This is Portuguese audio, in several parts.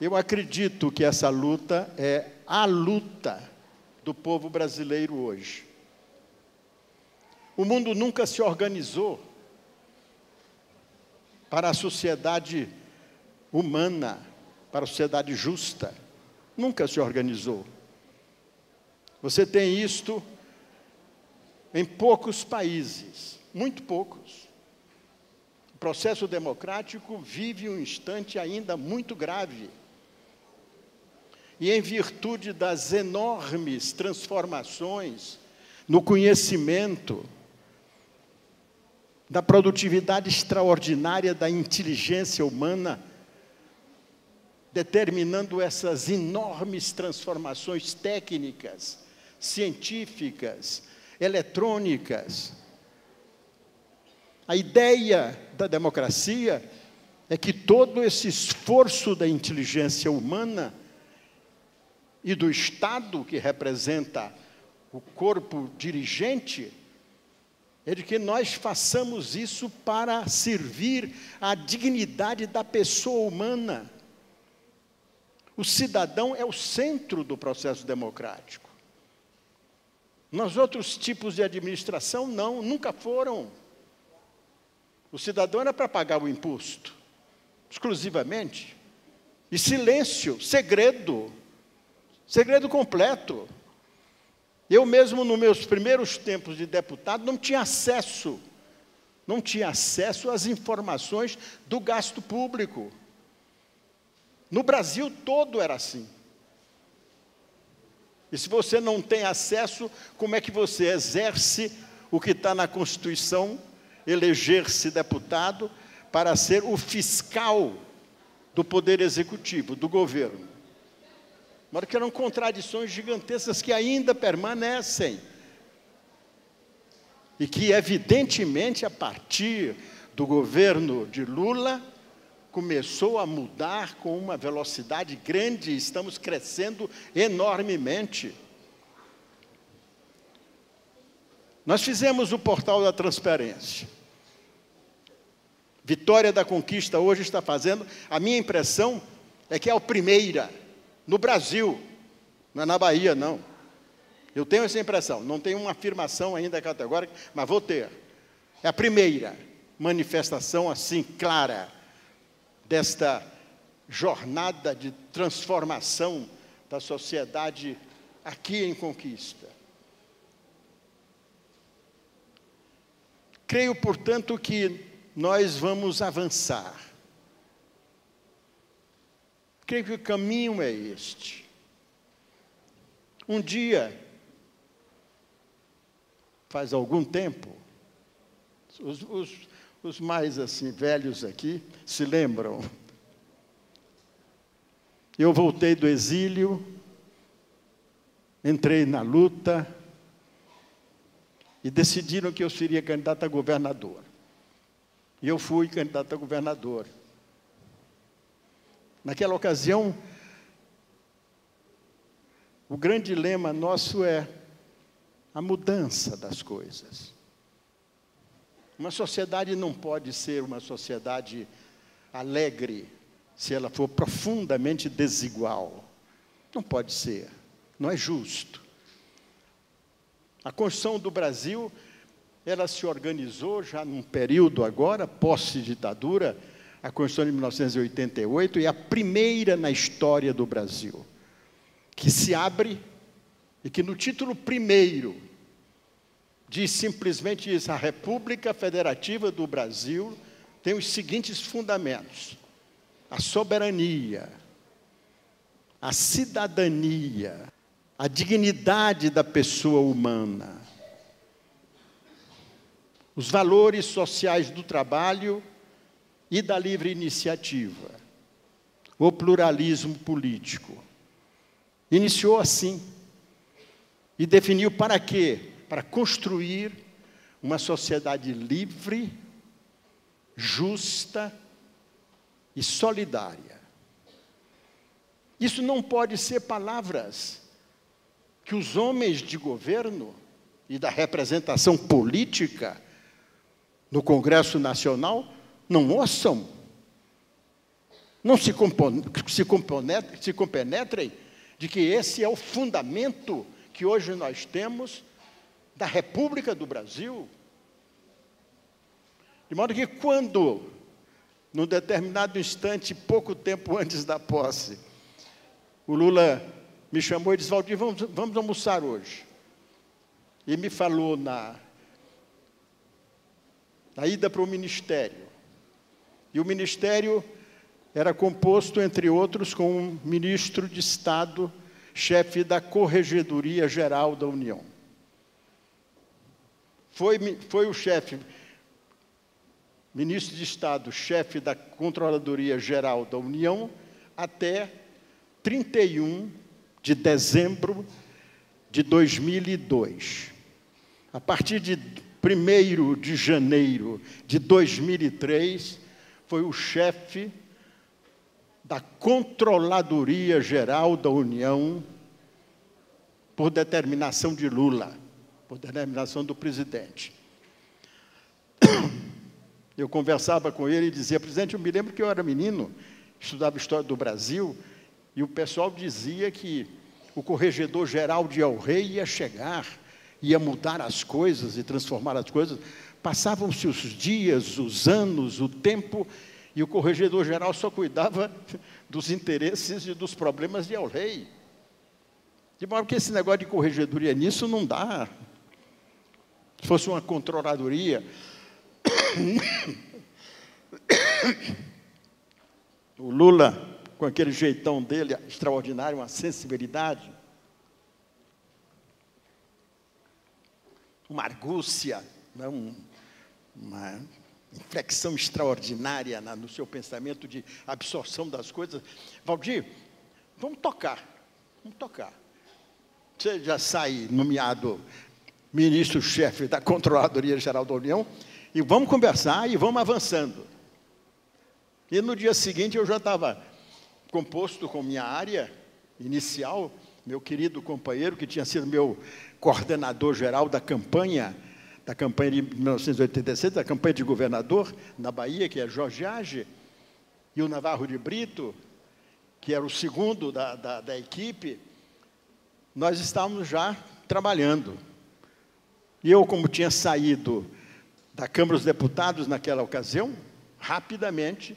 Eu acredito que essa luta é a luta do povo brasileiro hoje. O mundo nunca se organizou para a sociedade humana, para a sociedade justa. Nunca se organizou. Você tem isto em poucos países, muito poucos. O processo democrático vive um instante ainda muito grave. E em virtude das enormes transformações no conhecimento, da produtividade extraordinária da inteligência humana, determinando essas enormes transformações técnicas, científicas, eletrônicas. A ideia da democracia é que todo esse esforço da inteligência humana e do Estado, que representa o corpo dirigente, é de que nós façamos isso para servir à dignidade da pessoa humana. O cidadão é o centro do processo democrático. Nos outros tipos de administração, não, nunca foram. O cidadão era para pagar o imposto, exclusivamente. E silêncio, segredo completo. Eu mesmo, nos meus primeiros tempos de deputado, não tinha acesso às informações do gasto público. No Brasil todo era assim. E se você não tem acesso, como é que você exerce o que está na Constituição, eleger-se deputado para ser o fiscal do Poder Executivo, do governo? Mas que eram contradições gigantescas que ainda permanecem. E que, evidentemente, a partir do governo de Lula, começou a mudar com uma velocidade grande, estamos crescendo enormemente. Nós fizemos o Portal da Transparência. Vitória da Conquista hoje está fazendo, a minha impressão é que é a primeira no Brasil, não é na Bahia, não. Eu tenho essa impressão, não tenho uma afirmação ainda categórica, mas vou ter. É a primeira manifestação assim clara desta jornada de transformação da sociedade aqui em Conquista. Creio, portanto, que nós vamos avançar. Creio que o caminho é este. Um dia, faz algum tempo, os mais assim velhos aqui se lembram. Eu voltei do exílio, entrei na luta e decidiram que eu seria candidato a governador. E eu fui candidato a governador. Naquela ocasião, o grande lema nosso é a mudança das coisas. Uma sociedade não pode ser uma sociedade alegre se ela for profundamente desigual. Não pode ser, não é justo. A Constituição do Brasil, ela se organizou já num período agora, pós-ditadura, a Constituição de 1988, é a primeira na história do Brasil, que se abre e que no título primeiro diz simplesmente isso: a República Federativa do Brasil tem os seguintes fundamentos: a soberania, a cidadania, a dignidade da pessoa humana, os valores sociais do trabalho e da livre iniciativa, o pluralismo político. Iniciou assim e definiu para quê? Para construir uma sociedade livre, justa e solidária. Isso não pode ser palavras que os homens de governo e da representação política no Congresso Nacional não ouçam. não se compenetrem de que esse é o fundamento que hoje nós temos da República do Brasil. De modo que quando, num determinado instante, pouco tempo antes da posse, o Lula me chamou e disse: Valdir, vamos almoçar hoje. E me falou na ida para o ministério. E o ministério era composto, entre outros, com um ministro de Estado, chefe da Corregedoria Geral da União. Foi o chefe, ministro de Estado, chefe da Controladoria Geral da União, até 31 de dezembro de 2002. A partir de 1º de janeiro de 2003, foi o chefe da Controladoria Geral da União, por determinação de Lula, por determinação do presidente. Eu conversava com ele e dizia: presidente, eu me lembro que eu era menino, estudava História do Brasil, e o pessoal dizia que o Corregedor-Geral de El-Rei ia chegar, ia mudar as coisas e transformar as coisas. Passavam-se os dias, os anos, o tempo, e o Corregedor-Geral só cuidava dos interesses e dos problemas de El-Rei. De modo que esse negócio de corregedoria nisso não dá. Se fosse uma controladoria, o Lula, com aquele jeitão dele extraordinário, uma sensibilidade, uma argúcia, né, uma inflexão extraordinária no seu pensamento de absorção das coisas. Valdir, vamos tocar. Você já sai nomeado ministro-chefe da Controladoria Geral da União, e vamos conversar e vamos avançando. E no dia seguinte eu já estava composto com minha área inicial, meu querido companheiro, que tinha sido meu coordenador geral da campanha de 1986, da campanha de governador na Bahia, que é Jorge Age, e o Navarro de Brito, que era o segundo da equipe. Nós estávamos já trabalhando. E eu, como tinha saído da Câmara dos Deputados naquela ocasião, rapidamente,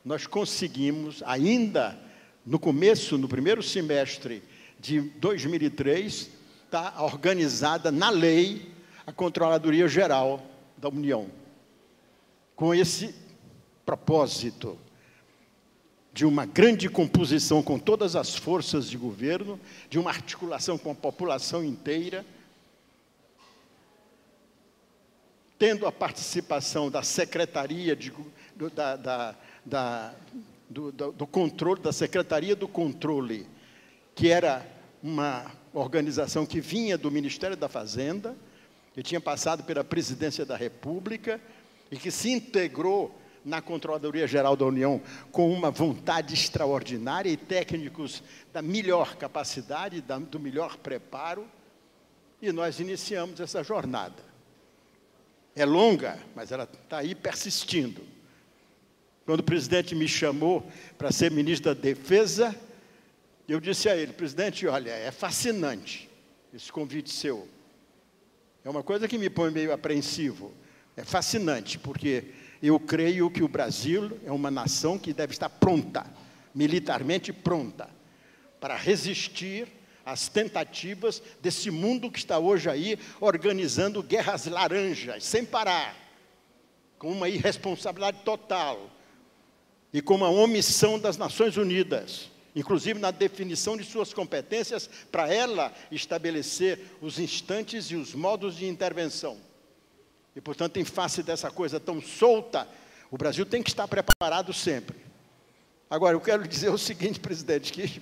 nós conseguimos, ainda no começo, no primeiro semestre de 2003, estar organizada na lei a Controladoria Geral da União, com esse propósito de uma grande composição com todas as forças de governo, de uma articulação com a população inteira, tendo a participação da Secretaria do Controle, da Secretaria do Controle, que era uma organização que vinha do Ministério da Fazenda, que tinha passado pela Presidência da República e que se integrou na Controladoria Geral da União com uma vontade extraordinária e técnicos da melhor capacidade, do melhor preparo, e nós iniciamos essa jornada. É longa, mas ela está aí persistindo. Quando o presidente me chamou para ser ministro da Defesa, eu disse a ele: presidente, olha, é fascinante esse convite seu. É uma coisa que me põe meio apreensivo. É fascinante, porque eu creio que o Brasil é uma nação que deve estar pronta, militarmente pronta, para resistir às tentativas desse mundo que está hoje aí organizando guerras laranjas, sem parar, com uma irresponsabilidade total e com uma omissão das Nações Unidas, inclusive na definição de suas competências, para ela estabelecer os instantes e os modos de intervenção. E, portanto, em face dessa coisa tão solta, o Brasil tem que estar preparado sempre. Agora, eu quero dizer o seguinte, presidente, que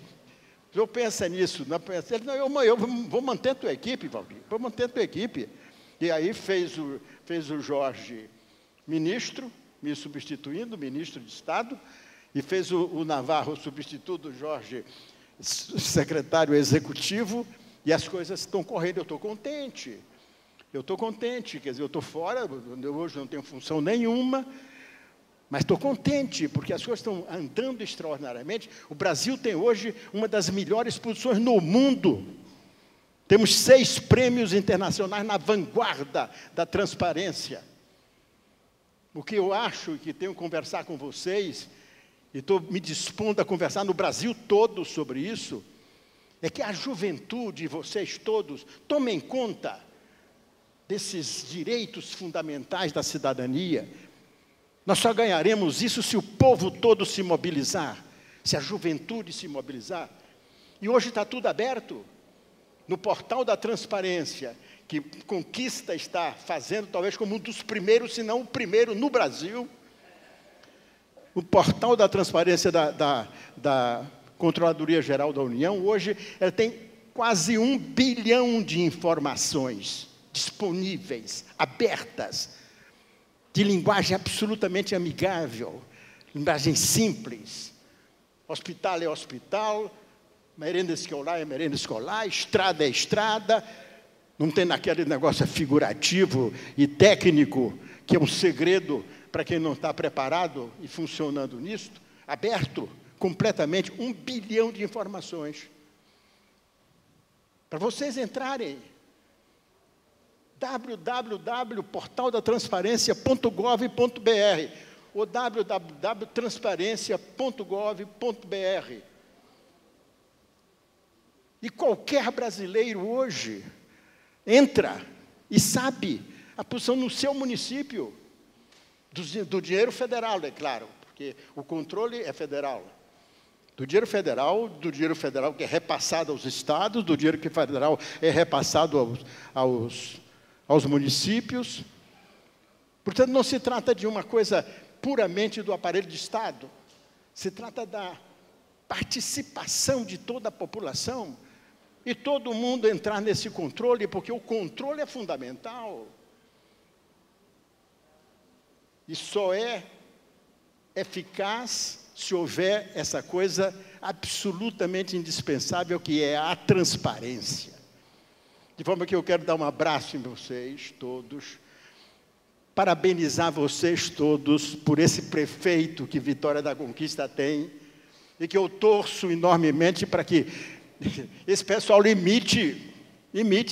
o senhor pensa nisso, não pensa? Ele: não, eu vou manter a tua equipe, Valdir, vou manter a tua equipe. E aí fez o Jorge ministro, me substituindo, ministro de Estado, e fez o Navarro, substituto do Jorge, secretário executivo, e as coisas estão correndo. Eu estou contente, quer dizer, eu estou fora, eu hoje não tenho função nenhuma, Mas estou contente, porque as coisas estão andando extraordinariamente. O Brasil tem hoje uma das melhores posições no mundo. Temos 6 prêmios internacionais na vanguarda da transparência. O que eu acho, e que tenho que conversar com vocês, e estou me dispondo a conversar no Brasil todo sobre isso, é que a juventude, vocês todos, tomem conta desses direitos fundamentais da cidadania. Nós só ganharemos isso se o povo todo se mobilizar, se a juventude se mobilizar. E hoje está tudo aberto. No portal da transparência, que Conquista está fazendo, talvez como um dos primeiros, se não o primeiro no Brasil. O portal da transparência da Controladoria Geral da União, hoje, ela tem quase 1 bilhão de informações disponíveis, abertas, de linguagem absolutamente amigável, linguagem simples. Hospital é hospital, merenda escolar é merenda escolar, estrada é estrada, não tem naquele negócio figurativo e técnico, que é um segredo para quem não está preparado e funcionando nisso, aberto completamente, 1 bilhão de informações. Para vocês entrarem, www.portaldatransparencia.gov.br ou www.transparencia.gov.br. E qualquer brasileiro hoje entra e sabe a posição no seu município, do dinheiro federal, é claro, porque o controle é federal. Do dinheiro federal que é repassado aos estados, do dinheiro que federal é repassado aos municípios. Portanto, não se trata de uma coisa puramente do aparelho de Estado, se trata da participação de toda a população e todo mundo entrar nesse controle, porque o controle é fundamental. E só é eficaz se houver essa coisa absolutamente indispensável, que é a transparência. De forma que eu quero dar um abraço em vocês todos, parabenizar vocês todos por esse prefeito que Vitória da Conquista tem, e que eu torço enormemente para que esse pessoal imite,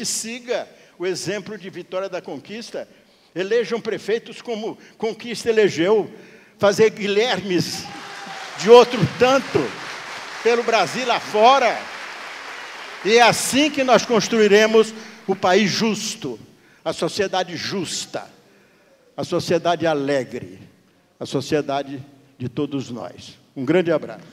siga o exemplo de Vitória da Conquista, elejam prefeitos como Conquista elegeu, fazer Guilhermes de outro tanto pelo Brasil afora. E é assim que nós construiremos o país justo, a sociedade justa, a sociedade alegre, a sociedade de todos nós. Um grande abraço.